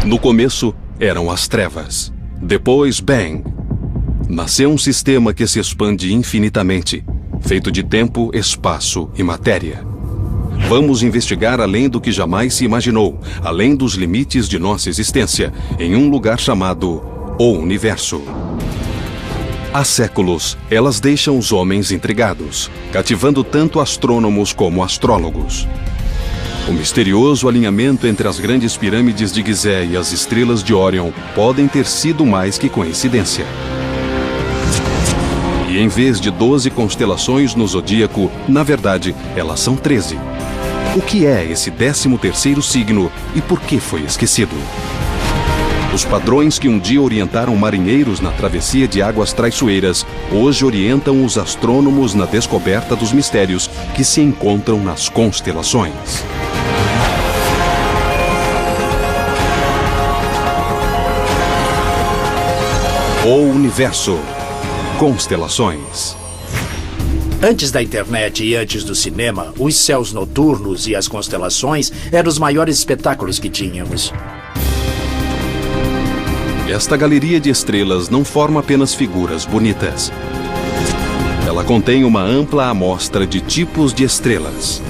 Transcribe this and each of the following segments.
No começo, eram as trevas. Depois, Bang. Nasceu um sistema que se expande infinitamente, feito de tempo, espaço e matéria. Vamos investigar além do que jamais se imaginou, além dos limites de nossa existência, em um lugar chamado O Universo. Há séculos, elas deixam os homens intrigados, cativando tanto astrônomos como astrólogos. O misterioso alinhamento entre as grandes pirâmides de Gizé e as estrelas de Órion podem ter sido mais que coincidência. E em vez de 12 constelações no zodíaco, na verdade, elas são 13. O que é esse 13º signo e por que foi esquecido? Os padrões que um dia orientaram marinheiros na travessia de águas traiçoeiras, hoje orientam os astrônomos na descoberta dos mistérios que se encontram nas constelações. O Universo. Constelações. Antes da internet e antes do cinema, os céus noturnos e as constelações eram os maiores espetáculos que tínhamos. Esta galeria de estrelas não forma apenas figuras bonitas. Ela contém uma ampla amostra de tipos de estrelas.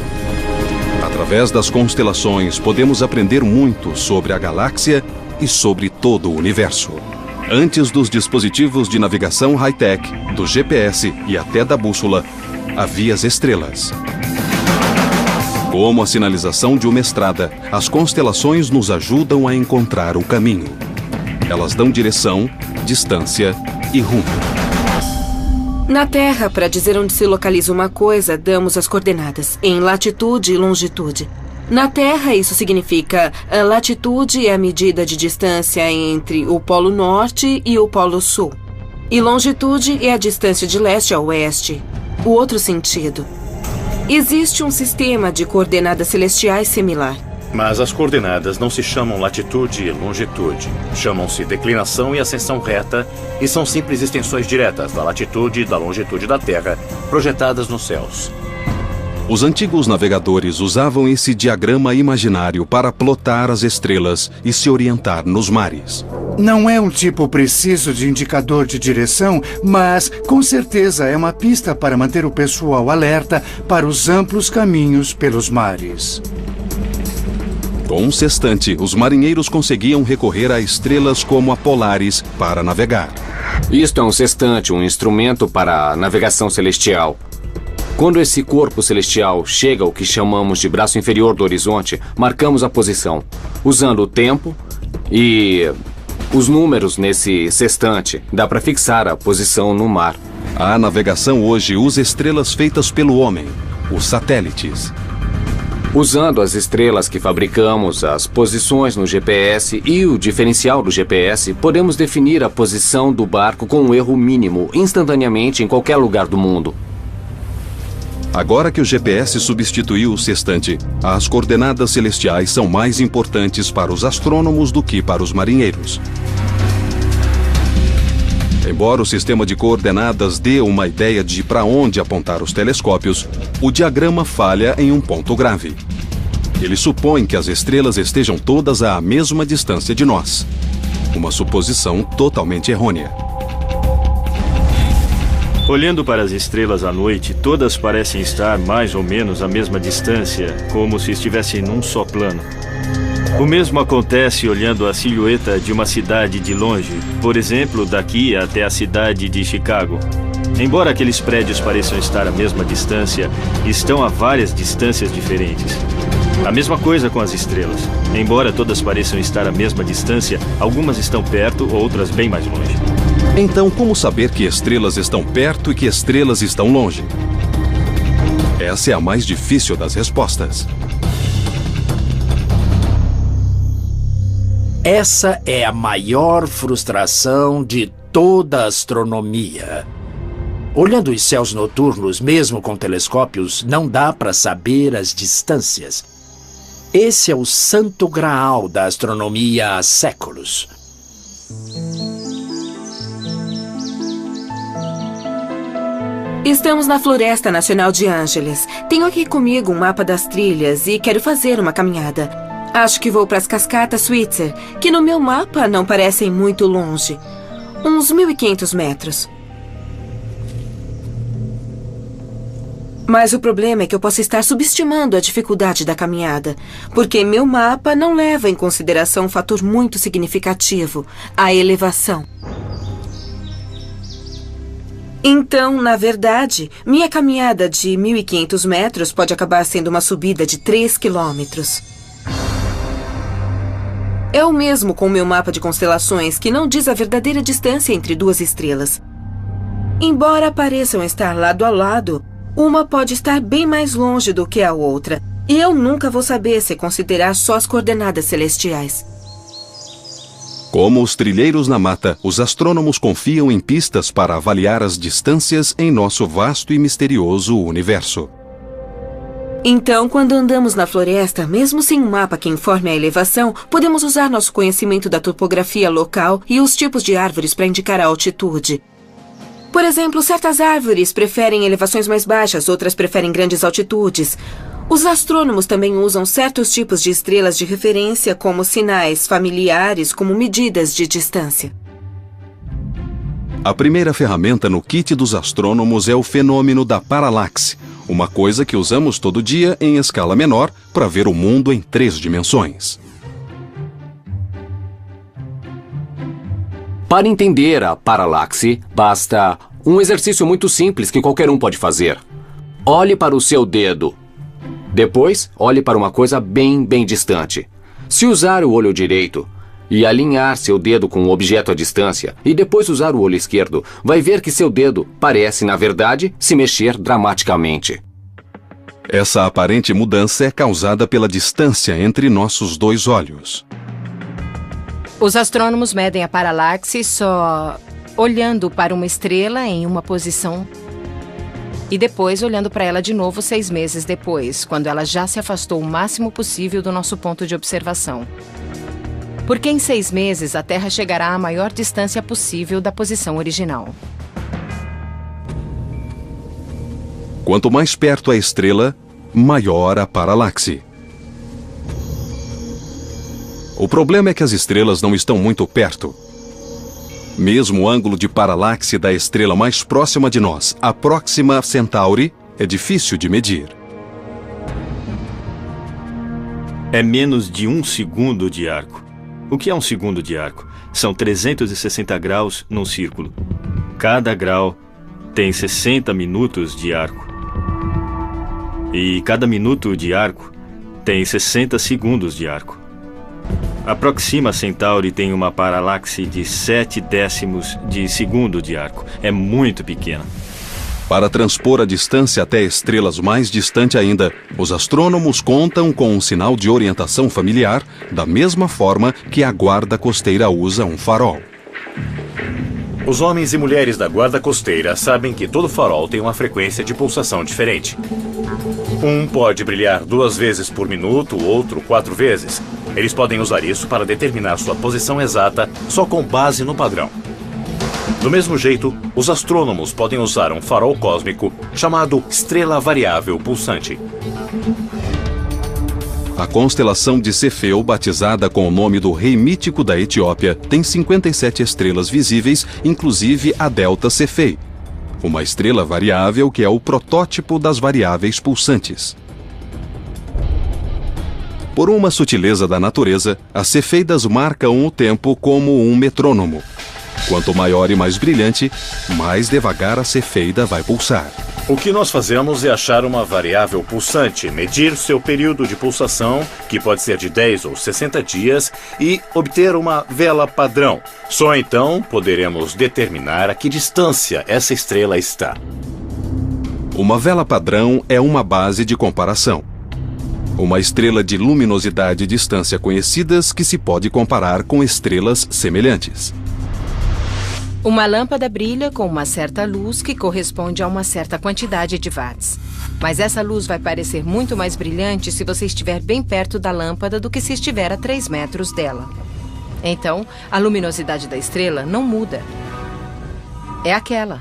Através das constelações, podemos aprender muito sobre a galáxia e sobre todo o universo. Antes dos dispositivos de navegação high-tech, do GPS e até da bússola, havia as estrelas. Como a sinalização de uma estrada, as constelações nos ajudam a encontrar o caminho. Elas dão direção, distância e rumo. Na Terra, para dizer onde se localiza uma coisa, damos as coordenadas em latitude e longitude. Na Terra, isso significa a latitude é a medida de distância entre o Polo Norte e o Polo Sul. E longitude é a distância de leste a oeste. O outro sentido. Existe um sistema de coordenadas celestiais similar. Mas as coordenadas não se chamam latitude e longitude. Chamam-se declinação e ascensão reta e são simples extensões diretas da latitude e da longitude da Terra, projetadas nos céus. Os antigos navegadores usavam esse diagrama imaginário para plotar as estrelas e se orientar nos mares. Não é um tipo preciso de indicador de direção, mas com certeza é uma pista para manter o pessoal alerta para os amplos caminhos pelos mares. Com um sextante, os marinheiros conseguiam recorrer a estrelas como a Polaris para navegar. Isto é um sextante, um instrumento para a navegação celestial. Quando esse corpo celestial chega ao que chamamos de braço inferior do horizonte, marcamos a posição, usando o tempo e os números nesse sextante. Dá para fixar a posição no mar. A navegação hoje usa estrelas feitas pelo homem, os satélites. Usando as estrelas que fabricamos, as posições no GPS e o diferencial do GPS, podemos definir a posição do barco com um erro mínimo, instantaneamente em qualquer lugar do mundo. Agora que o GPS substituiu o sextante, as coordenadas celestiais são mais importantes para os astrônomos do que para os marinheiros. Embora o sistema de coordenadas dê uma ideia de para onde apontar os telescópios, o diagrama falha em um ponto grave. Ele supõe que as estrelas estejam todas à mesma distância de nós. Uma suposição totalmente errônea. Olhando para as estrelas à noite, todas parecem estar mais ou menos à mesma distância, como se estivessem num só plano. O mesmo acontece olhando a silhueta de uma cidade de longe, por exemplo, daqui até a cidade de Chicago. Embora aqueles prédios pareçam estar à mesma distância, estão a várias distâncias diferentes. A mesma coisa com as estrelas. Embora todas pareçam estar à mesma distância, algumas estão perto, outras bem mais longe. Então, como saber que estrelas estão perto e que estrelas estão longe? Essa é a mais difícil das respostas. Essa é a maior frustração de toda a astronomia. Olhando os céus noturnos, mesmo com telescópios, não dá para saber as distâncias. Esse é o santo graal da astronomia há séculos. Estamos na Floresta Nacional de Angeles. Tenho aqui comigo um mapa das trilhas e quero fazer uma caminhada. Acho que vou para as cascatas Switzer, que no meu mapa não parecem muito longe. Uns 1.500 metros. Mas o problema é que eu posso estar subestimando a dificuldade da caminhada, porque meu mapa não leva em consideração um fator muito significativo, a elevação. Então, na verdade, minha caminhada de 1.500 metros pode acabar sendo uma subida de 3 quilômetros. É o mesmo com o meu mapa de constelações, que não diz a verdadeira distância entre duas estrelas. Embora pareçam estar lado a lado, uma pode estar bem mais longe do que a outra, e eu nunca vou saber se considerar só as coordenadas celestiais. Como os trilheiros na mata, os astrônomos confiam em pistas para avaliar as distâncias em nosso vasto e misterioso universo. Então, quando andamos na floresta, mesmo sem um mapa que informe a elevação, podemos usar nosso conhecimento da topografia local e os tipos de árvores para indicar a altitude. Por exemplo, certas árvores preferem elevações mais baixas, outras preferem grandes altitudes. Os astrônomos também usam certos tipos de estrelas de referência como sinais familiares, como medidas de distância. A primeira ferramenta no kit dos astrônomos é o fenômeno da paralaxe, uma coisa que usamos todo dia em escala menor para ver o mundo em 3 dimensões. Para entender a paralaxe, basta um exercício muito simples que qualquer um pode fazer. Olhe para o seu dedo. Depois, olhe para uma coisa bem distante. Se usar o olho direito e alinhar seu dedo com um objeto à distância, e depois usar o olho esquerdo, vai ver que seu dedo parece, na verdade, se mexer dramaticamente. Essa aparente mudança é causada pela distância entre nossos 2 olhos. Os astrônomos medem a paralaxe só olhando para uma estrela em uma posição e depois olhando para ela de novo 6 meses depois, quando ela já se afastou o máximo possível do nosso ponto de observação. Porque em 6 meses a Terra chegará à maior distância possível da posição original. Quanto mais perto a estrela, maior a paralaxe. O problema é que as estrelas não estão muito perto. Mesmo o ângulo de paralaxe da estrela mais próxima de nós, a Próxima Centauri, é difícil de medir. É menos de 1 segundo de arco. O que é 1 segundo de arco? São 360 graus num círculo. Cada grau tem 60 minutos de arco. E cada minuto de arco tem 60 segundos de arco. A Próxima Centauri tem uma paralaxe de 0,7 de segundo de arco. É muito pequena. Para transpor a distância até estrelas mais distantes ainda, os astrônomos contam com um sinal de orientação familiar, da mesma forma que a guarda costeira usa um farol. Os homens e mulheres da guarda costeira sabem que todo farol tem uma frequência de pulsação diferente. Um pode brilhar 2 vezes por minuto, o outro 4 vezes. Eles podem usar isso para determinar sua posição exata só com base no padrão. Do mesmo jeito, os astrônomos podem usar um farol cósmico chamado estrela variável pulsante. A constelação de Cefeu, batizada com o nome do rei mítico da Etiópia, tem 57 estrelas visíveis, inclusive a Delta Cephei, uma estrela variável que é o protótipo das variáveis pulsantes. Por uma sutileza da natureza, as cefeidas marcam o tempo como um metrônomo. Quanto maior e mais brilhante, mais devagar a cefeida vai pulsar. O que nós fazemos é achar uma variável pulsante, medir seu período de pulsação, que pode ser de 10 ou 60 dias, e obter uma vela padrão. Só então poderemos determinar a que distância essa estrela está. Uma vela padrão é uma base de comparação. Uma estrela de luminosidade e distância conhecidas que se pode comparar com estrelas semelhantes. Uma lâmpada brilha com uma certa luz que corresponde a uma certa quantidade de watts. Mas essa luz vai parecer muito mais brilhante se você estiver bem perto da lâmpada do que se estiver a 3 metros dela. Então, a luminosidade da estrela não muda. É aquela.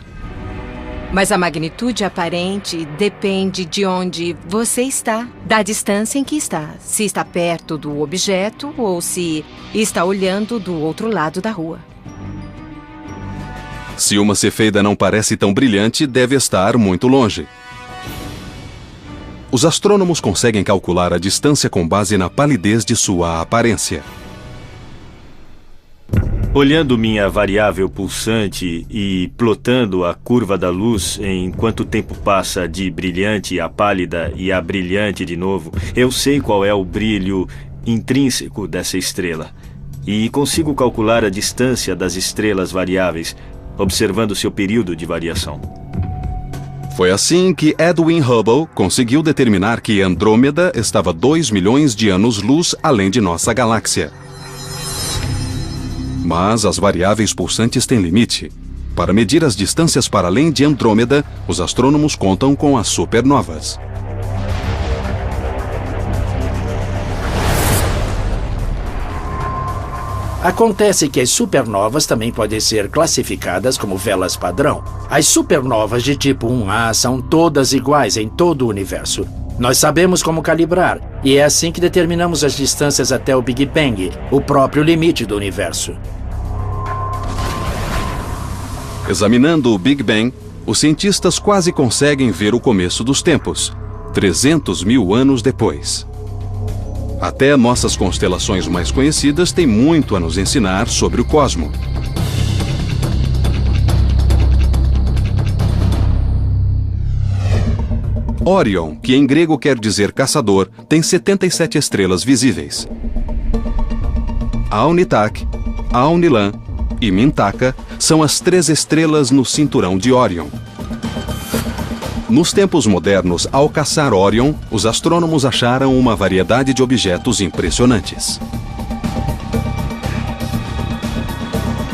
Mas a magnitude aparente depende de onde você está, da distância em que está. Se está perto do objeto ou se está olhando do outro lado da rua. Se uma cefeida não parece tão brilhante, deve estar muito longe. Os astrônomos conseguem calcular a distância com base na palidez de sua aparência. Olhando minha variável pulsante e plotando a curva da luz em quanto tempo passa de brilhante a pálida e a brilhante de novo, eu sei qual é o brilho intrínseco dessa estrela. E consigo calcular a distância das estrelas variáveis, observando seu período de variação. Foi assim que Edwin Hubble conseguiu determinar que Andrômeda estava 2 milhões de anos-luz além de nossa galáxia. Mas as variáveis pulsantes têm limite. Para medir as distâncias para além de Andrômeda, os astrônomos contam com as supernovas. Acontece que as supernovas também podem ser classificadas como velas padrão. As supernovas de tipo 1A são todas iguais em todo o universo. Nós sabemos como calibrar, e é assim que determinamos as distâncias até o Big Bang, o próprio limite do universo. Examinando o Big Bang, os cientistas quase conseguem ver o começo dos tempos, 300 mil anos depois. Até nossas constelações mais conhecidas têm muito a nos ensinar sobre o cosmo. Órion, que em grego quer dizer caçador, tem 77 estrelas visíveis. Alnitak, Alnilam e Mintaka são as 3 estrelas no cinturão de Órion. Nos tempos modernos, ao caçar Órion, os astrônomos acharam uma variedade de objetos impressionantes.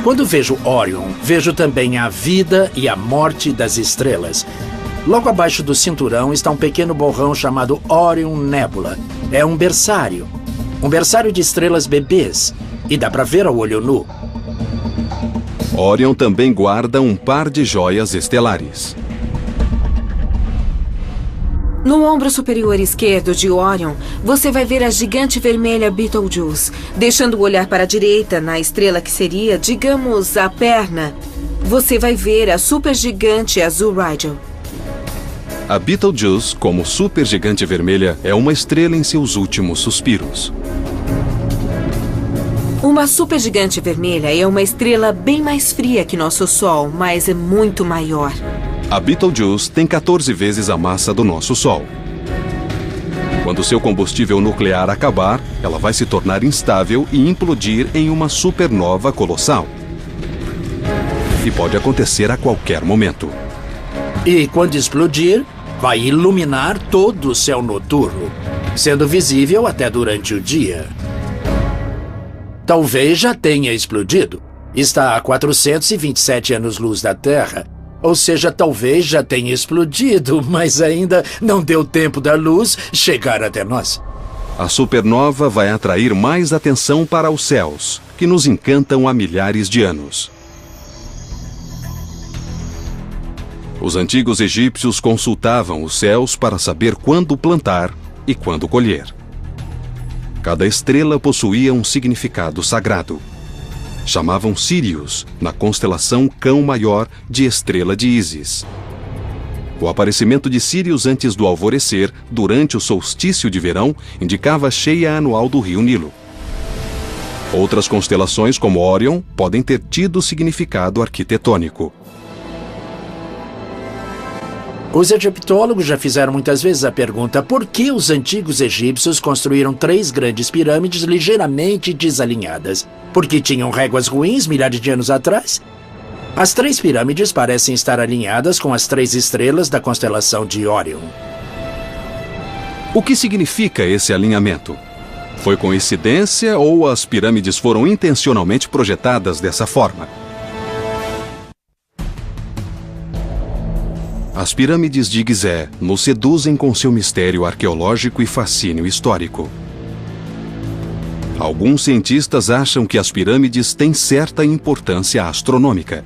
Quando vejo Órion, vejo também a vida e a morte das estrelas. Logo abaixo do cinturão está um pequeno borrão chamado Orion Nebula. É um berçário de estrelas bebês, e dá para ver ao olho nu. Órion também guarda um par de joias estelares. No ombro superior esquerdo de Órion, você vai ver a gigante vermelha Betelgeuse. Deixando o olhar para a direita, na estrela que seria, digamos, a perna, você vai ver a supergigante azul Rigel. A Betelgeuse, como supergigante vermelha, é uma estrela em seus últimos suspiros. Uma supergigante vermelha é uma estrela bem mais fria que nosso Sol, mas é muito maior. A Betelgeuse tem 14 vezes a massa do nosso Sol. Quando seu combustível nuclear acabar, ela vai se tornar instável e implodir em uma supernova colossal. E pode acontecer a qualquer momento. E quando explodir, vai iluminar todo o céu noturno, sendo visível até durante o dia. Talvez já tenha explodido. Está a 427 anos-luz da Terra. Ou seja, talvez já tenha explodido, mas ainda não deu tempo da luz chegar até nós. A supernova vai atrair mais atenção para os céus, que nos encantam há milhares de anos. Os antigos egípcios consultavam os céus para saber quando plantar e quando colher. Cada estrela possuía um significado sagrado. Chamavam Sírius, na constelação Cão Maior de Estrela de Ísis. O aparecimento de Sírius antes do alvorecer, durante o solstício de verão, indicava a cheia anual do rio Nilo. Outras constelações, como Órion, podem ter tido significado arquitetônico. Os egiptólogos já fizeram muitas vezes a pergunta por que os antigos egípcios construíram 3 grandes pirâmides ligeiramente desalinhadas. Porque tinham réguas ruins milhares de anos atrás? As 3 pirâmides parecem estar alinhadas com as 3 estrelas da constelação de Órion. O que significa esse alinhamento? Foi coincidência ou as pirâmides foram intencionalmente projetadas dessa forma? As pirâmides de Gizé nos seduzem com seu mistério arqueológico e fascínio histórico. Alguns cientistas acham que as pirâmides têm certa importância astronômica.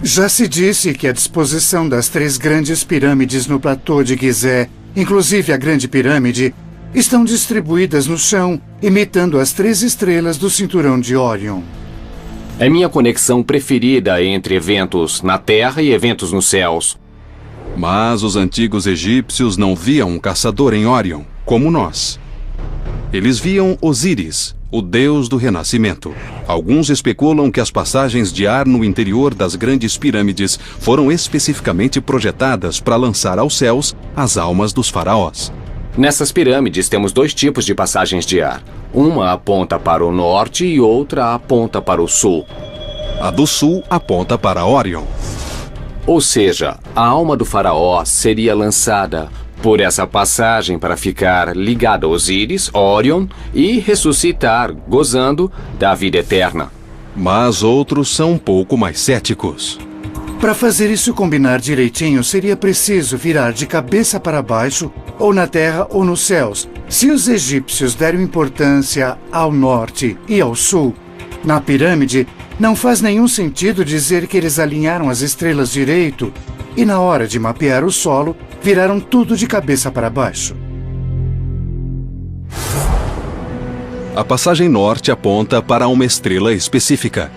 Já se disse que a disposição das 3 grandes pirâmides no platô de Gizé, inclusive a Grande Pirâmide, estão distribuídas no chão, imitando as 3 estrelas do cinturão de Órion. É minha conexão preferida entre eventos na Terra e eventos nos céus. Mas os antigos egípcios não viam um caçador em Órion, como nós. Eles viam Osíris, o deus do renascimento. Alguns especulam que as passagens de ar no interior das grandes pirâmides foram especificamente projetadas para lançar aos céus as almas dos faraós. Nessas pirâmides temos 2 tipos de passagens de ar. Uma aponta para o norte e outra aponta para o sul. A do sul aponta para Órion. Ou seja, a alma do faraó seria lançada por essa passagem para ficar ligada a Osíris, Órion e ressuscitar, gozando da vida eterna. Mas outros são um pouco mais céticos. Para fazer isso combinar direitinho, seria preciso virar de cabeça para baixo, ou na terra ou nos céus. Se os egípcios deram importância ao norte e ao sul, na pirâmide, não faz nenhum sentido dizer que eles alinharam as estrelas direito e, na hora de mapear o solo, viraram tudo de cabeça para baixo. A passagem norte aponta para uma estrela específica.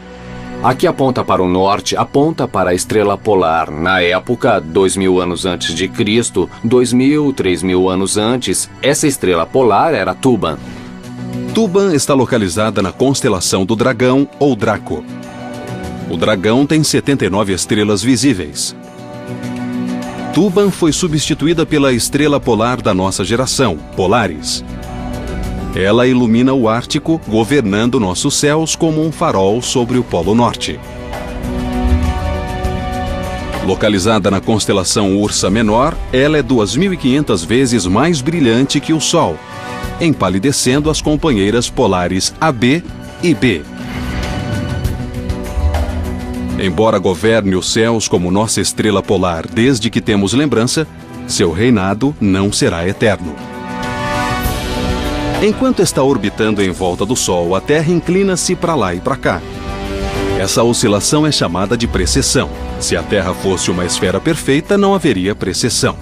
Aqui aponta para o norte, aponta para a estrela polar. Na época, 2000 anos antes de Cristo, 2000, 3000 anos antes, essa estrela polar era Tuban. Tuban está localizada na constelação do Dragão ou Draco. O Dragão tem 79 estrelas visíveis. Tuban foi substituída pela estrela polar da nossa geração, Polaris. Ela ilumina o Ártico, governando nossos céus como um farol sobre o Polo Norte. Localizada na constelação Ursa Menor, ela é 2.500 vezes mais brilhante que o Sol, empalidecendo as companheiras polares AB e B. Embora governe os céus como nossa estrela polar desde que temos lembrança, seu reinado não será eterno. Enquanto está orbitando em volta do Sol, a Terra inclina-se para lá e para cá. Essa oscilação é chamada de precessão. Se a Terra fosse uma esfera perfeita, não haveria precessão.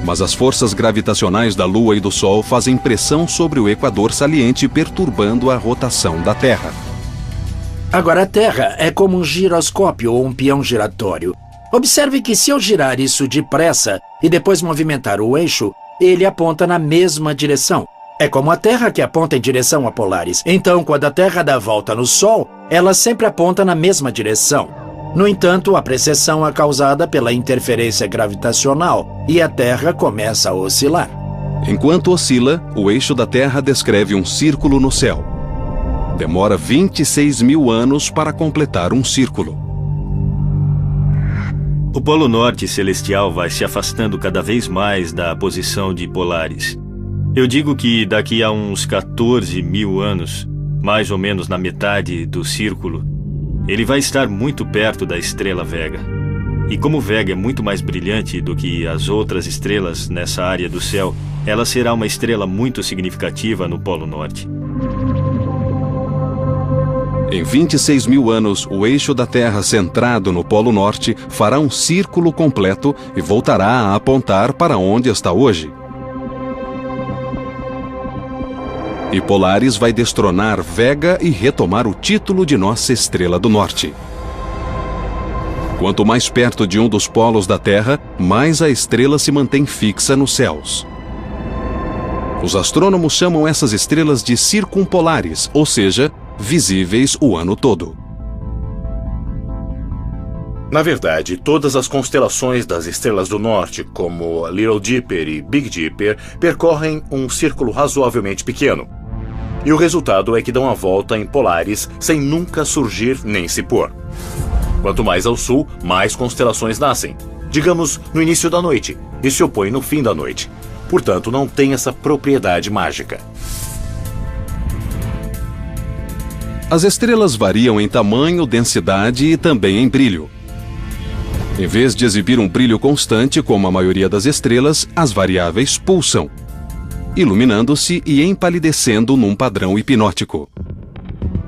Mas as forças gravitacionais da Lua e do Sol fazem pressão sobre o equador saliente, perturbando a rotação da Terra. Agora, a Terra é como um giroscópio ou um peão giratório. Observe que se eu girar isso depressa e depois movimentar o eixo, ele aponta na mesma direção. É como a Terra que aponta em direção a Polaris. Então, quando a Terra dá volta no Sol, ela sempre aponta na mesma direção. No entanto, a precessão é causada pela interferência gravitacional e a Terra começa a oscilar. Enquanto oscila, o eixo da Terra descreve um círculo no céu. Demora 26.000 anos para completar um círculo. O Polo Norte celestial vai se afastando cada vez mais da posição de Polaris. Eu digo que daqui a uns 14.000 anos, mais ou menos na metade do círculo, ele vai estar muito perto da estrela Vega. E como Vega é muito mais brilhante do que as outras estrelas nessa área do céu, ela será uma estrela muito significativa no Polo Norte. Em 26.000 anos, o eixo da Terra centrado no Polo Norte fará um círculo completo e voltará a apontar para onde está hoje. E Polaris vai destronar Vega e retomar o título de nossa estrela do norte. Quanto mais perto de um dos polos da Terra, mais a estrela se mantém fixa nos céus. Os astrônomos chamam essas estrelas de circumpolares, ou seja, visíveis o ano todo. Na verdade, todas as constelações das estrelas do norte, como Little Dipper e Big Dipper, percorrem um círculo razoavelmente pequeno. E o resultado é que dão a volta em Polaris sem nunca surgir nem se pôr. Quanto mais ao sul, mais constelações nascem, digamos no início da noite, e se opõem no fim da noite. Portanto, não tem essa propriedade mágica. As estrelas variam em tamanho, densidade e também em brilho. Em vez de exibir um brilho constante, como a maioria das estrelas, as variáveis pulsam, iluminando-se e empalidecendo num padrão hipnótico.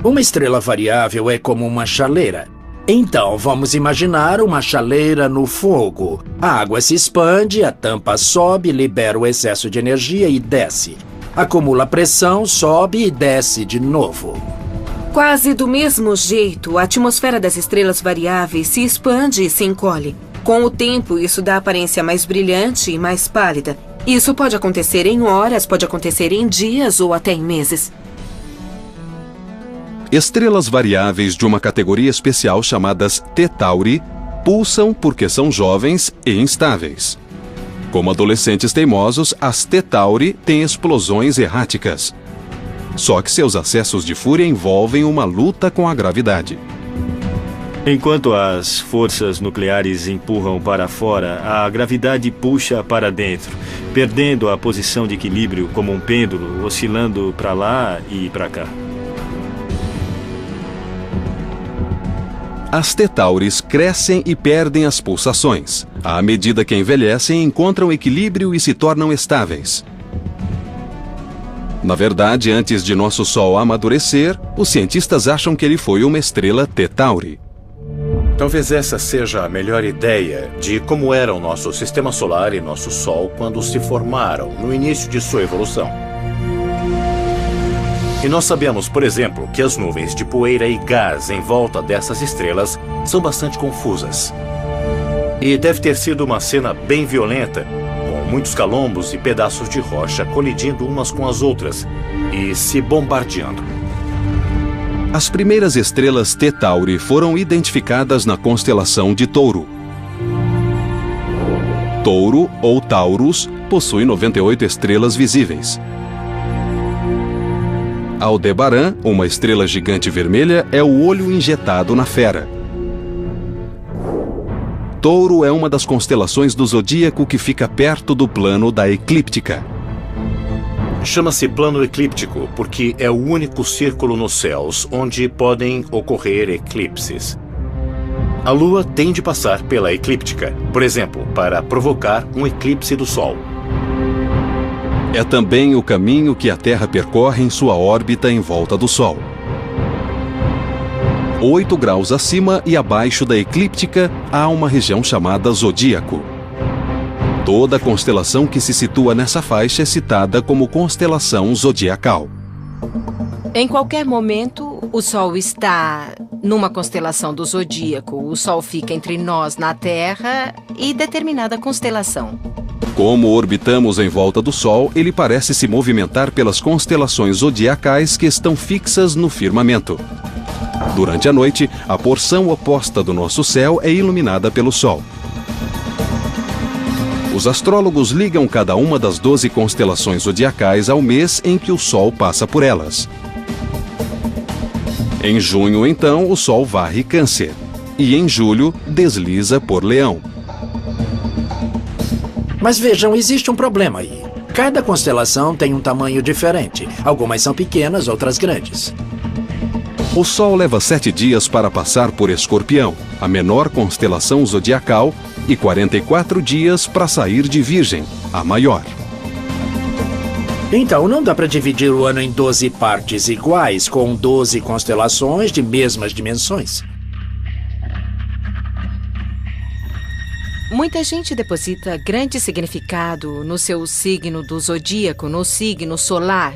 Uma estrela variável é como uma chaleira. Então, vamos imaginar uma chaleira no fogo. A água se expande, a tampa sobe, libera o excesso de energia e desce. Acumula pressão, sobe e desce de novo. Quase do mesmo jeito, a atmosfera das estrelas variáveis se expande e se encolhe. Com o tempo, isso dá aparência mais brilhante e mais pálida. Isso pode acontecer em horas, pode acontecer em dias ou até em meses. Estrelas variáveis de uma categoria especial chamadas T Tauri pulsam porque são jovens e instáveis. Como adolescentes teimosos, as T Tauri têm explosões erráticas. Só que seus acessos de fúria envolvem uma luta com a gravidade. Enquanto as forças nucleares empurram para fora, a gravidade puxa para dentro, perdendo a posição de equilíbrio como um pêndulo, oscilando para lá e para cá. As T Tauris crescem e perdem as pulsações. À medida que envelhecem, encontram equilíbrio e se tornam estáveis. Na verdade, antes de nosso Sol amadurecer, os cientistas acham que ele foi uma estrela T Tauri. Talvez essa seja a melhor ideia de como era o nosso sistema solar e nosso Sol quando se formaram no início de sua evolução. E nós sabemos, por exemplo, que as nuvens de poeira e gás em volta dessas estrelas são bastante confusas. E deve ter sido uma cena bem violenta, com muitos calombos e pedaços de rocha colidindo umas com as outras e se bombardeando. As primeiras estrelas T Tauri foram identificadas na constelação de Touro. Touro, ou Taurus, possui 98 estrelas visíveis. Aldebaran, uma estrela gigante vermelha, é o olho injetado na fera. Touro é uma das constelações do zodíaco que fica perto do plano da eclíptica. Chama-se plano eclíptico porque é o único círculo nos céus onde podem ocorrer eclipses. A Lua tem de passar pela eclíptica, por exemplo, para provocar um eclipse do Sol. É também o caminho que a Terra percorre em sua órbita em volta do Sol. 8 graus acima e abaixo da eclíptica há uma região chamada zodíaco. Toda constelação que se situa nessa faixa é citada como constelação zodiacal. Em qualquer momento, o Sol está numa constelação do zodíaco. O Sol fica entre nós na Terra e determinada constelação. Como orbitamos em volta do Sol, ele parece se movimentar pelas constelações zodiacais que estão fixas no firmamento. Durante a noite, a porção oposta do nosso céu é iluminada pelo Sol. Os astrólogos ligam cada uma das 12 constelações zodiacais ao mês em que o Sol passa por elas. Em junho, então, o Sol varre Câncer. E em julho, desliza por Leão. Mas vejam, existe um problema aí. Cada constelação tem um tamanho diferente. Algumas são pequenas, outras grandes. O Sol leva 7 dias para passar por Escorpião, a menor constelação zodiacal, e 44 dias para sair de Virgem, a maior. Então, não dá para dividir o ano em 12 partes iguais, com 12 constelações de mesmas dimensões. Muita gente deposita grande significado no seu signo do zodíaco, no signo solar.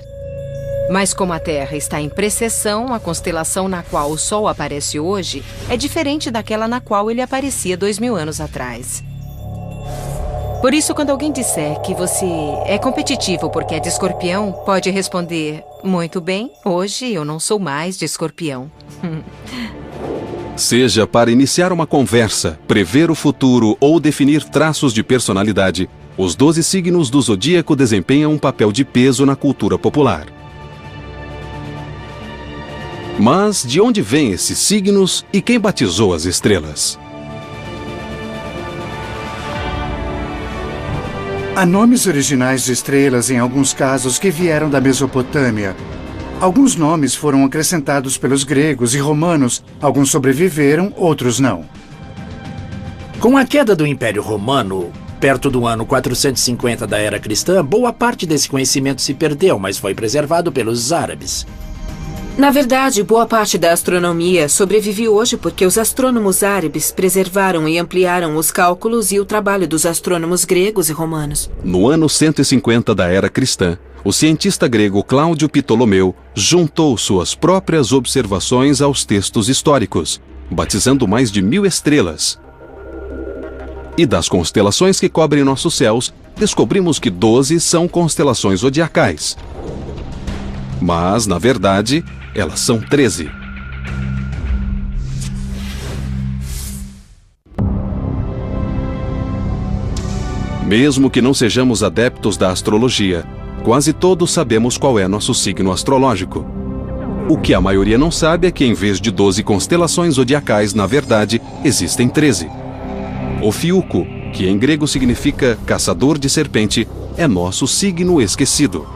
Mas como a Terra está em precessão, a constelação na qual o Sol aparece hoje é diferente daquela na qual ele aparecia 2000 anos atrás. Por isso, quando alguém disser que você é competitivo porque é de Escorpião, pode responder: muito bem, hoje eu não sou mais de Escorpião. Seja para iniciar uma conversa, prever o futuro ou definir traços de personalidade, os 12 signos do zodíaco desempenham um papel de peso na cultura popular. Mas de onde vêm esses signos e quem batizou as estrelas? Há nomes originais de estrelas em alguns casos que vieram da Mesopotâmia. Alguns nomes foram acrescentados pelos gregos e romanos, alguns sobreviveram, outros não. Com a queda do Império Romano, perto do ano 450 da Era Cristã, boa parte desse conhecimento se perdeu, mas foi preservado pelos árabes. Na verdade, boa parte da astronomia sobrevive hoje porque os astrônomos árabes preservaram e ampliaram os cálculos e o trabalho dos astrônomos gregos e romanos. No ano 150 da era cristã, o cientista grego Cláudio Ptolomeu juntou suas próprias observações aos textos históricos, batizando mais de 1000 estrelas. E das constelações que cobrem nossos céus, descobrimos que 12 são constelações zodiacais. Mas, na verdade, elas são 13. Mesmo que não sejamos adeptos da astrologia, quase todos sabemos qual é nosso signo astrológico. O que a maioria não sabe é que, em vez de 12 constelações zodiacais, na verdade, existem 13. Ofiuco, que em grego significa caçador de serpente, é nosso signo esquecido.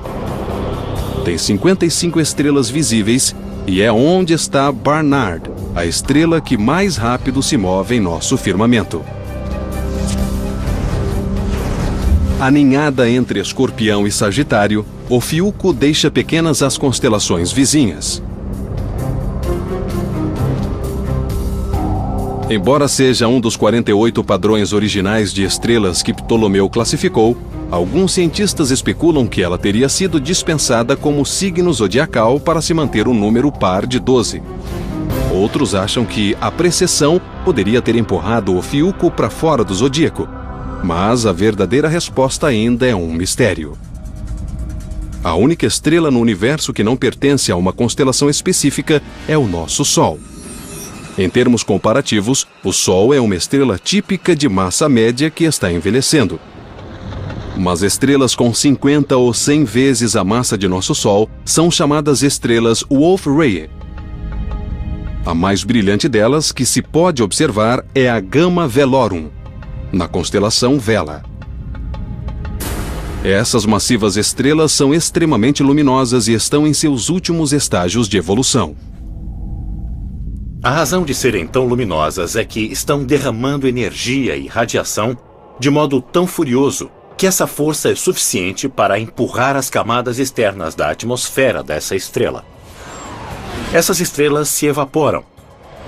Tem 55 estrelas visíveis e é onde está Barnard, a estrela que mais rápido se move em nosso firmamento. Aninhada entre Escorpião e Sagitário, Ofiuco deixa pequenas as constelações vizinhas. Embora seja um dos 48 padrões originais de estrelas que Ptolomeu classificou, alguns cientistas especulam que ela teria sido dispensada como signo zodiacal para se manter um número par de 12. Outros acham que a precessão poderia ter empurrado Ofiuco para fora do zodíaco, mas a verdadeira resposta ainda é um mistério. A única estrela no universo que não pertence a uma constelação específica é o nosso Sol. Em termos comparativos, o Sol é uma estrela típica de massa média que está envelhecendo. Mas estrelas com 50 ou 100 vezes a massa de nosso Sol são chamadas estrelas Wolf-Rayet. A mais brilhante delas, que se pode observar, é a Gamma Velorum, na constelação Vela. Essas massivas estrelas são extremamente luminosas e estão em seus últimos estágios de evolução. A razão de serem tão luminosas é que estão derramando energia e radiação de modo tão furioso que essa força é suficiente para empurrar as camadas externas da atmosfera dessa estrela. Essas estrelas se evaporam,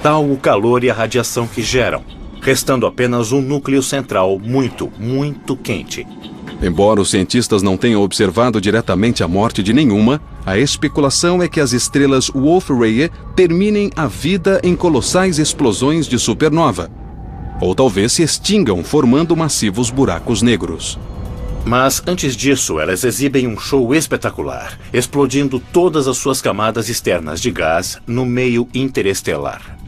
tal o calor e a radiação que geram, restando apenas um núcleo central muito, muito quente. Embora os cientistas não tenham observado diretamente a morte de nenhuma, a especulação é que as estrelas Wolf-Rayet terminem a vida em colossais explosões de supernova, ou talvez se extingam formando massivos buracos negros. Mas antes disso, elas exibem um show espetacular, explodindo todas as suas camadas externas de gás no meio interestelar.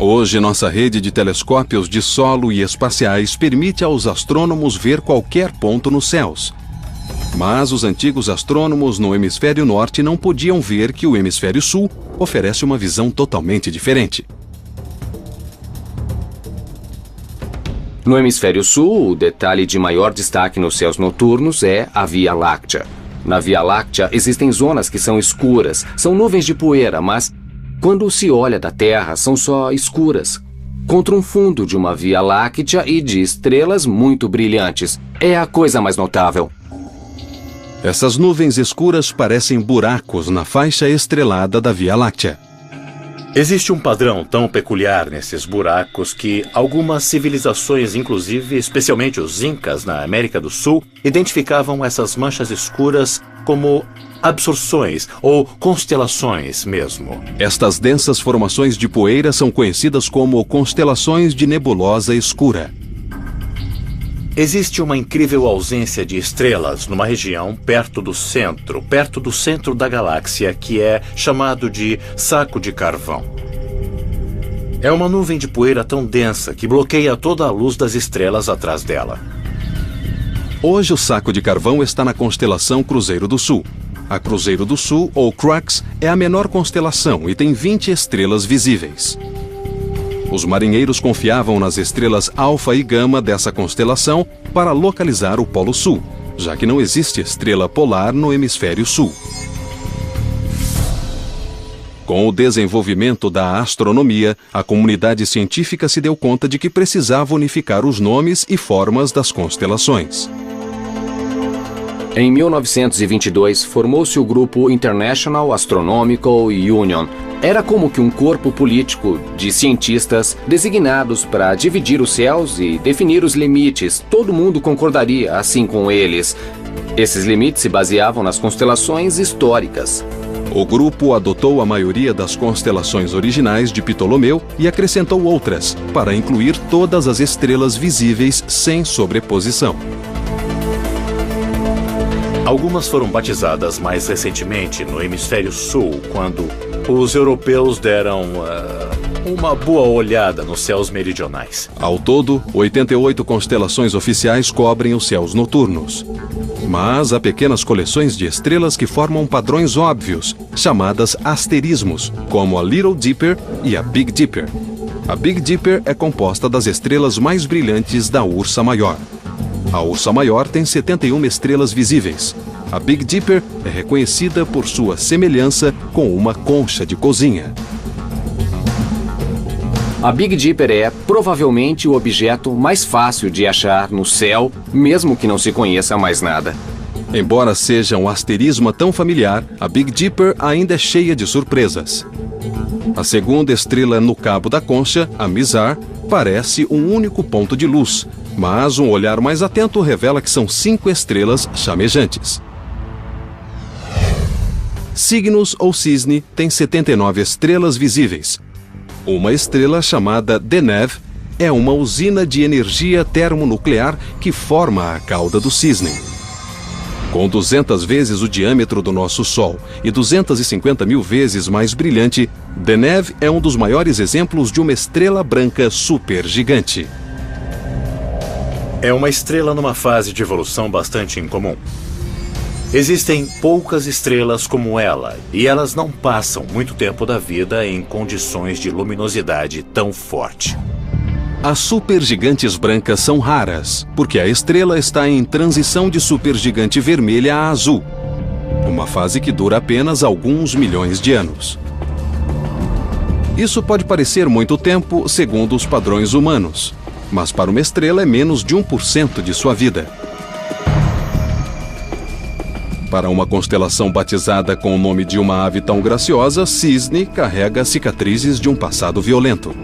Hoje, nossa rede de telescópios de solo e espaciais permite aos astrônomos ver qualquer ponto nos céus. Mas os antigos astrônomos no hemisfério norte não podiam ver que o hemisfério sul oferece uma visão totalmente diferente. No hemisfério sul, o detalhe de maior destaque nos céus noturnos é a Via Láctea. Na Via Láctea existem zonas que são escuras, são nuvens de poeira, mas quando se olha da Terra são só escuras, contra um fundo de uma Via Láctea e de estrelas muito brilhantes. É a coisa mais notável. Essas nuvens escuras parecem buracos na faixa estrelada da Via Láctea. Existe um padrão tão peculiar nesses buracos que algumas civilizações, inclusive especialmente os Incas na América do Sul, identificavam essas manchas escuras como absorções ou constelações mesmo. Estas densas formações de poeira são conhecidas como constelações de nebulosa escura. Existe uma incrível ausência de estrelas numa região perto do centro da galáxia, que é chamado de saco de carvão. É uma nuvem de poeira tão densa que bloqueia toda a luz das estrelas atrás dela. Hoje o saco de carvão está na constelação Cruzeiro do Sul. A Cruzeiro do Sul, ou Crux, é a menor constelação e tem 20 estrelas visíveis. Os marinheiros confiavam nas estrelas Alfa e Gama dessa constelação para localizar o Polo Sul, já que não existe estrela polar no hemisfério sul. Com o desenvolvimento da astronomia, a comunidade científica se deu conta de que precisava unificar os nomes e formas das constelações. Em 1922, formou-se o grupo International Astronomical Union. Era como que um corpo político de cientistas designados para dividir os céus e definir os limites. Todo mundo concordaria assim com eles. Esses limites se baseavam nas constelações históricas. O grupo adotou a maioria das constelações originais de Ptolomeu e acrescentou outras, para incluir todas as estrelas visíveis sem sobreposição. Algumas foram batizadas mais recentemente no hemisfério sul, quando os europeus deram uma boa olhada nos céus meridionais. Ao todo, 88 constelações oficiais cobrem os céus noturnos. Mas há pequenas coleções de estrelas que formam padrões óbvios, chamadas asterismos, como a Little Dipper e a Big Dipper. A Big Dipper é composta das estrelas mais brilhantes da Ursa Maior. A Ursa Maior tem 71 estrelas visíveis. A Big Dipper é reconhecida por sua semelhança com uma concha de cozinha. A Big Dipper é, provavelmente, o objeto mais fácil de achar no céu, mesmo que não se conheça mais nada. Embora seja um asterismo tão familiar, a Big Dipper ainda é cheia de surpresas. A segunda estrela no cabo da concha, a Mizar, parece um único ponto de luz, mas um olhar mais atento revela que são 5 estrelas chamejantes. Cygnus ou Cisne tem 79 estrelas visíveis. Uma estrela chamada Deneb é uma usina de energia termonuclear que forma a cauda do cisne. Com 200 vezes o diâmetro do nosso Sol e 250 mil vezes mais brilhante, Deneb é um dos maiores exemplos de uma estrela branca supergigante. É uma estrela numa fase de evolução bastante incomum. Existem poucas estrelas como ela, e elas não passam muito tempo da vida em condições de luminosidade tão forte. As supergigantes brancas são raras, porque a estrela está em transição de supergigante vermelha a azul, uma fase que dura apenas alguns milhões de anos. Isso pode parecer muito tempo segundo os padrões humanos, mas para uma estrela é menos de 1% de sua vida. Para uma constelação batizada com o nome de uma ave tão graciosa, Cisne carrega cicatrizes de um passado violento.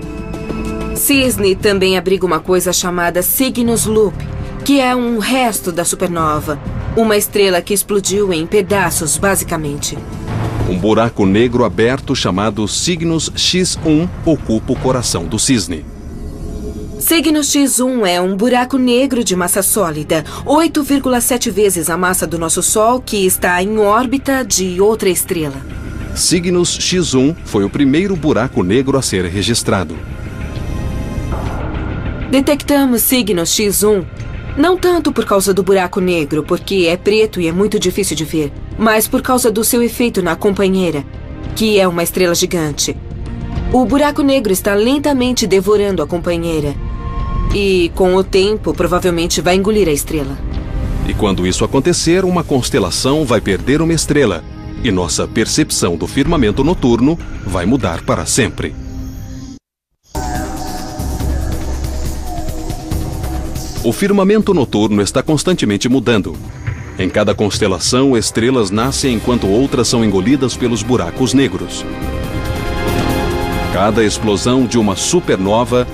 Cisne também abriga uma coisa chamada Cygnus Loop, que é um resto da supernova. Uma estrela que explodiu em pedaços, basicamente. Um buraco negro aberto chamado Cygnus X1 ocupa o coração do cisne. Cygnus X1 é um buraco negro de massa sólida, 8,7 vezes a massa do nosso Sol, que está em órbita de outra estrela. Cygnus X1 foi o primeiro buraco negro a ser registrado. Detectamos Cygnus X1 não tanto por causa do buraco negro, porque é preto e é muito difícil de ver, mas por causa do seu efeito na companheira, que é uma estrela gigante. O buraco negro está lentamente devorando a companheira. E, com o tempo, provavelmente vai engolir a estrela. E quando isso acontecer, uma constelação vai perder uma estrela. E nossa percepção do firmamento noturno vai mudar para sempre. O firmamento noturno está constantemente mudando. Em cada constelação, estrelas nascem enquanto outras são engolidas pelos buracos negros. Cada explosão de uma supernova,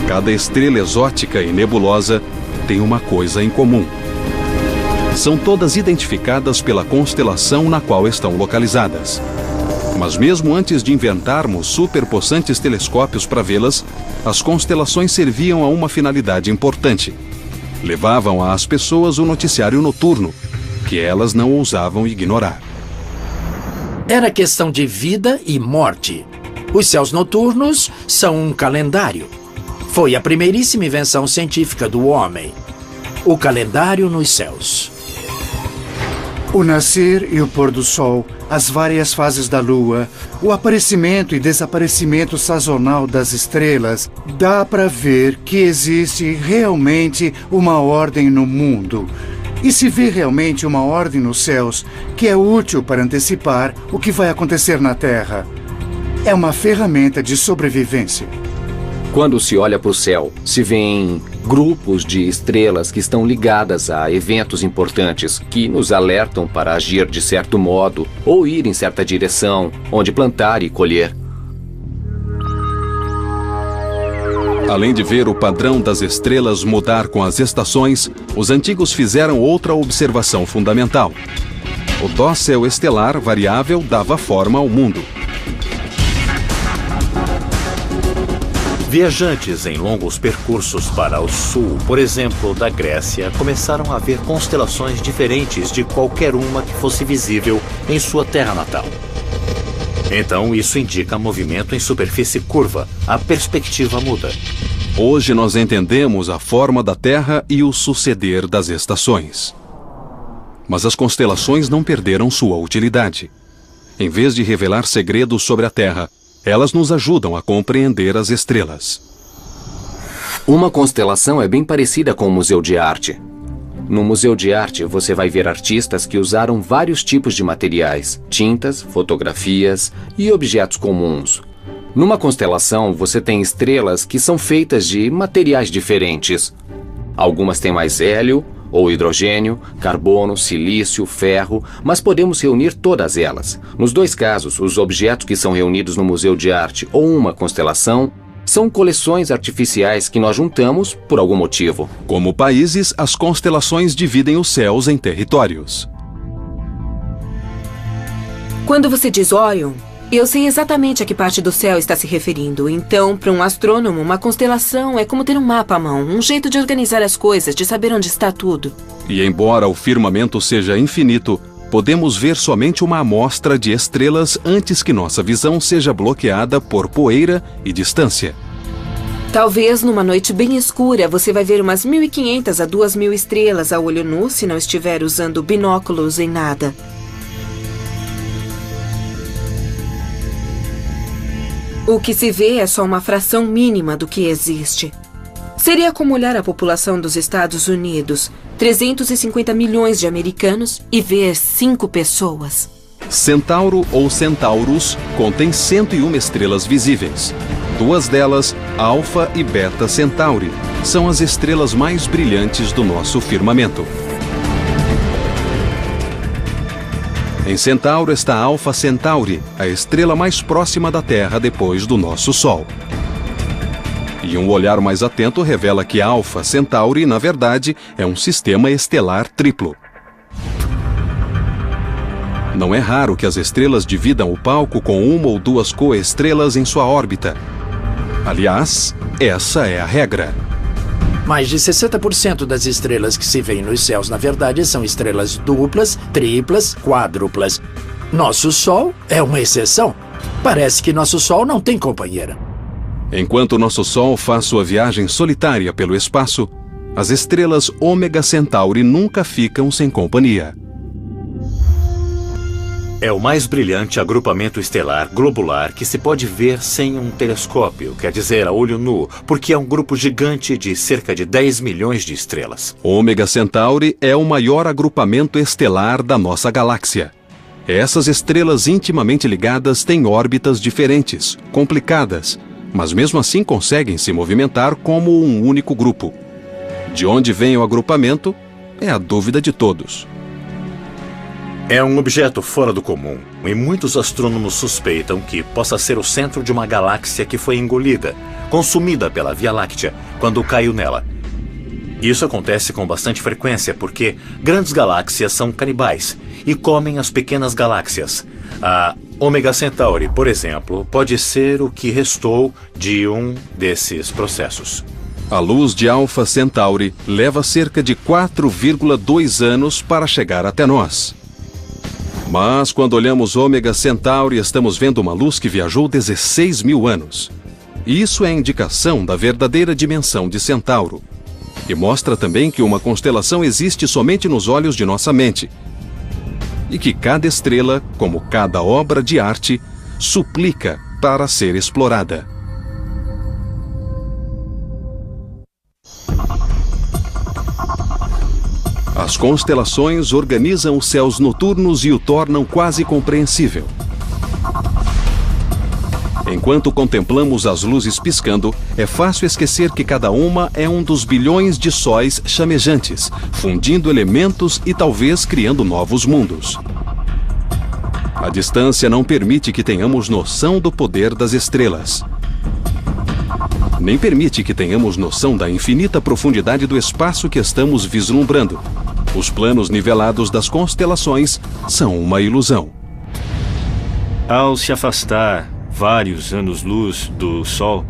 cada estrela exótica e nebulosa tem uma coisa em comum. São todas identificadas pela constelação na qual estão localizadas. Mas mesmo antes de inventarmos superpossantes telescópios para vê-las, as constelações serviam a uma finalidade importante. Levavam às pessoas o noticiário noturno, que elas não ousavam ignorar. Era questão de vida e morte. Os céus noturnos são um calendário. Foi a primeiríssima invenção científica do homem. O calendário nos céus. O nascer e o pôr do sol, as várias fases da lua, o aparecimento e desaparecimento sazonal das estrelas, dá para ver que existe realmente uma ordem no mundo. E se vê realmente uma ordem nos céus que é útil para antecipar o que vai acontecer na Terra. É uma ferramenta de sobrevivência. Quando se olha para o céu, se vêem grupos de estrelas que estão ligadas a eventos importantes que nos alertam para agir de certo modo ou ir em certa direção, onde plantar e colher. Além de ver o padrão das estrelas mudar com as estações, os antigos fizeram outra observação fundamental. O dócil estelar variável dava forma ao mundo. Viajantes em longos percursos para o sul, por exemplo, da Grécia, começaram a ver constelações diferentes de qualquer uma que fosse visível em sua terra natal. Então, isso indica movimento em superfície curva. A perspectiva muda. Hoje nós entendemos a forma da Terra e o suceder das estações. Mas as constelações não perderam sua utilidade. Em vez de revelar segredos sobre a Terra, elas nos ajudam a compreender as estrelas. Uma constelação é bem parecida com um museu de arte. No museu de arte, você vai ver artistas que usaram vários tipos de materiais, tintas, fotografias e objetos comuns. Numa constelação, você tem estrelas que são feitas de materiais diferentes. Algumas têm mais hélio ou hidrogênio, carbono, silício, ferro, mas podemos reunir todas elas. Nos dois casos, os objetos que são reunidos no museu de arte ou uma constelação são coleções artificiais que nós juntamos por algum motivo. Como países, as constelações dividem os céus em territórios. Quando você diz Órion, eu sei exatamente a que parte do céu está se referindo. Então, para um astrônomo, uma constelação é como ter um mapa à mão, um jeito de organizar as coisas, de saber onde está tudo. E embora o firmamento seja infinito, podemos ver somente uma amostra de estrelas antes que nossa visão seja bloqueada por poeira e distância. Talvez numa noite bem escura você vai ver umas 1.500 a 2.000 estrelas a olho nu se não estiver usando binóculos em nada. O que se vê é só uma fração mínima do que existe. Seria como olhar a população dos Estados Unidos, 350 milhões de americanos, e ver 5 pessoas. Centauro ou Centaurus contém 101 estrelas visíveis. 2 delas, Alfa e Beta Centauri, são as estrelas mais brilhantes do nosso firmamento. Em Centauro está Alfa Centauri, a estrela mais próxima da Terra depois do nosso Sol. E um olhar mais atento revela que Alfa Centauri, na verdade, é um sistema estelar triplo. Não é raro que as estrelas dividam o palco com 1 ou 2 coestrelas em sua órbita. Aliás, essa é a regra. Mais de 60% das estrelas que se veem nos céus, na verdade, são estrelas duplas, triplas, quádruplas. Nosso Sol é uma exceção. Parece que nosso Sol não tem companheira. Enquanto nosso Sol faz sua viagem solitária pelo espaço, as estrelas Ômega Centauri nunca ficam sem companhia. É o mais brilhante agrupamento estelar globular que se pode ver sem um telescópio, quer dizer, a olho nu, porque é um grupo gigante de cerca de 10 milhões de estrelas. Ômega Centauri é o maior agrupamento estelar da nossa galáxia. Essas estrelas intimamente ligadas têm órbitas diferentes, complicadas, mas mesmo assim conseguem se movimentar como um único grupo. De onde vem o agrupamento é a dúvida de todos. É um objeto fora do comum, e muitos astrônomos suspeitam que possa ser o centro de uma galáxia que foi engolida, consumida pela Via Láctea, quando caiu nela. Isso acontece com bastante frequência porque grandes galáxias são canibais e comem as pequenas galáxias. A Ômega Centauri, por exemplo, pode ser o que restou de um desses processos. A luz de Alfa Centauri leva cerca de 4,2 anos para chegar até nós. Mas quando olhamos Ômega Centauri, estamos vendo uma luz que viajou 16 mil anos. Isso é indicação da verdadeira dimensão de Centauro. E mostra também que uma constelação existe somente nos olhos de nossa mente. E que cada estrela, como cada obra de arte, suplica para ser explorada. As constelações organizam os céus noturnos e o tornam quase compreensível. Enquanto contemplamos as luzes piscando, é fácil esquecer que cada uma é um dos bilhões de sóis chamejantes, fundindo elementos e talvez criando novos mundos. A distância não permite que tenhamos noção do poder das estrelas. Nem permite que tenhamos noção da infinita profundidade do espaço que estamos vislumbrando. Os planos nivelados das constelações são uma ilusão. Ao se afastar vários anos-luz do Sol,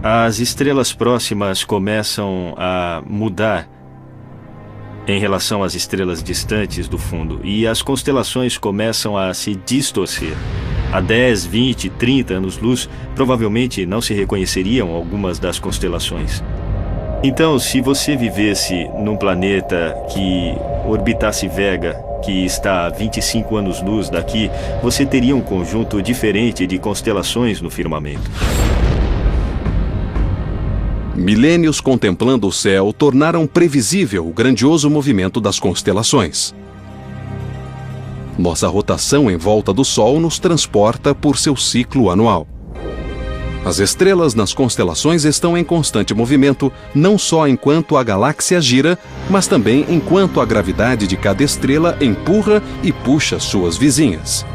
as estrelas próximas começam a mudar em relação às estrelas distantes do fundo, e as constelações começam a se distorcer. Há 10, 20, 30 anos-luz, provavelmente não se reconheceriam algumas das constelações. Então, se você vivesse num planeta que orbitasse Vega, que está a 25 anos-luz daqui, você teria um conjunto diferente de constelações no firmamento. Milênios contemplando o céu tornaram previsível o grandioso movimento das constelações. Nossa rotação em volta do Sol nos transporta por seu ciclo anual. As estrelas nas constelações estão em constante movimento, não só enquanto a galáxia gira, mas também enquanto a gravidade de cada estrela empurra e puxa suas vizinhas.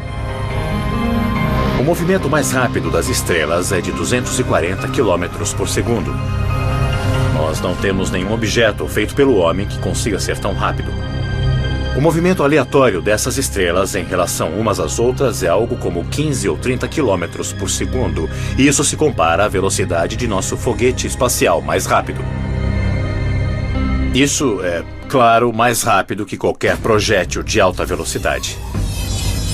O movimento mais rápido das estrelas é de 240 km por segundo. Nós não temos nenhum objeto feito pelo homem que consiga ser tão rápido. O movimento aleatório dessas estrelas em relação umas às outras é algo como 15 ou 30 km por segundo, e isso se compara à velocidade de nosso foguete espacial mais rápido. Isso é, claro, mais rápido que qualquer projétil de alta velocidade.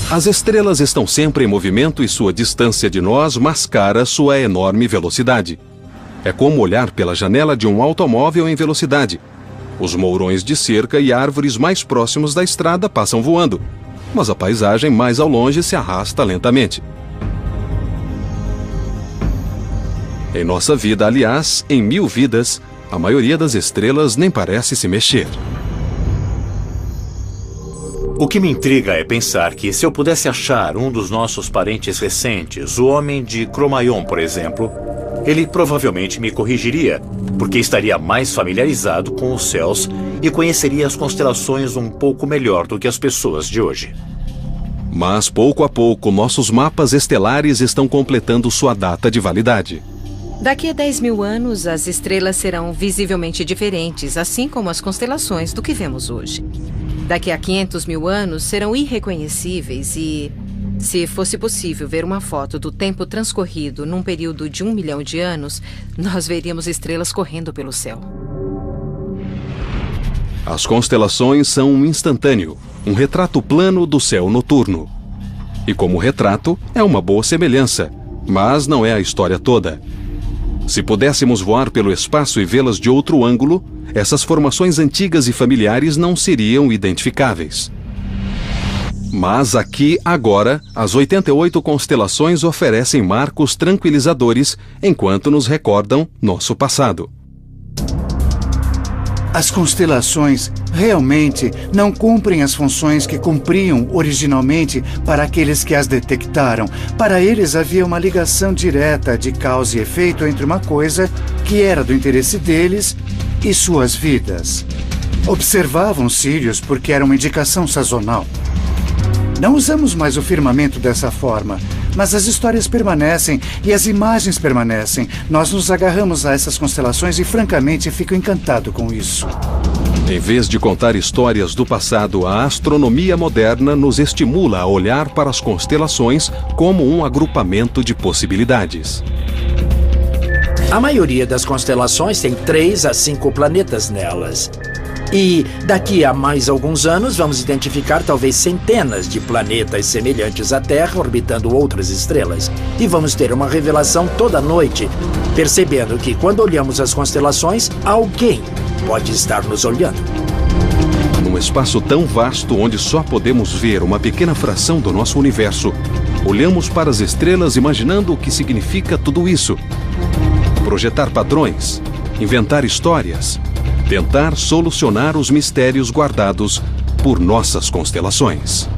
As estrelas estão sempre em movimento e sua distância de nós mascara sua enorme velocidade. É como olhar pela janela de um automóvel em velocidade. Os mourões de cerca e árvores mais próximos da estrada passam voando, mas a paisagem mais ao longe se arrasta lentamente. Em nossa vida, aliás, em 1000 vidas, a maioria das estrelas nem parece se mexer. O que me intriga é pensar que, se eu pudesse achar um dos nossos parentes recentes, o homem de Cro-Magnon, por exemplo, ele provavelmente me corrigiria, porque estaria mais familiarizado com os céus e conheceria as constelações um pouco melhor do que as pessoas de hoje. Mas, pouco a pouco, nossos mapas estelares estão completando sua data de validade. Daqui a 10.000 anos, as estrelas serão visivelmente diferentes, assim como as constelações do que vemos hoje. Daqui a 500.000 anos, serão irreconhecíveis e, se fosse possível ver uma foto do tempo transcorrido num período de 1 milhão de anos, nós veríamos estrelas correndo pelo céu. As constelações são um instantâneo, um retrato plano do céu noturno. E como retrato, é uma boa semelhança, mas não é a história toda. Se pudéssemos voar pelo espaço e vê-las de outro ângulo, essas formações antigas e familiares não seriam identificáveis. Mas aqui, agora, as 88 constelações oferecem marcos tranquilizadores enquanto nos recordam nosso passado. As constelações realmente não cumprem as funções que cumpriam originalmente para aqueles que as detectaram. Para eles havia uma ligação direta de causa e efeito entre uma coisa que era do interesse deles e suas vidas. Observavam Sírius porque era uma indicação sazonal. Não usamos mais o firmamento dessa forma, mas as histórias permanecem e as imagens permanecem. Nós nos agarramos a essas constelações e, francamente, fico encantado com isso. Em vez de contar histórias do passado, a astronomia moderna nos estimula a olhar para as constelações como um agrupamento de possibilidades. A maioria das constelações tem 3 a 5 planetas nelas. E daqui a mais alguns anos vamos identificar talvez centenas de planetas semelhantes à Terra orbitando outras estrelas. E vamos ter uma revelação toda noite, percebendo que quando olhamos as constelações, alguém pode estar nos olhando. Num espaço tão vasto onde só podemos ver uma pequena fração do nosso universo, olhamos para as estrelas imaginando o que significa tudo isso. Projetar padrões, inventar histórias, tentar solucionar os mistérios guardados por nossas constelações.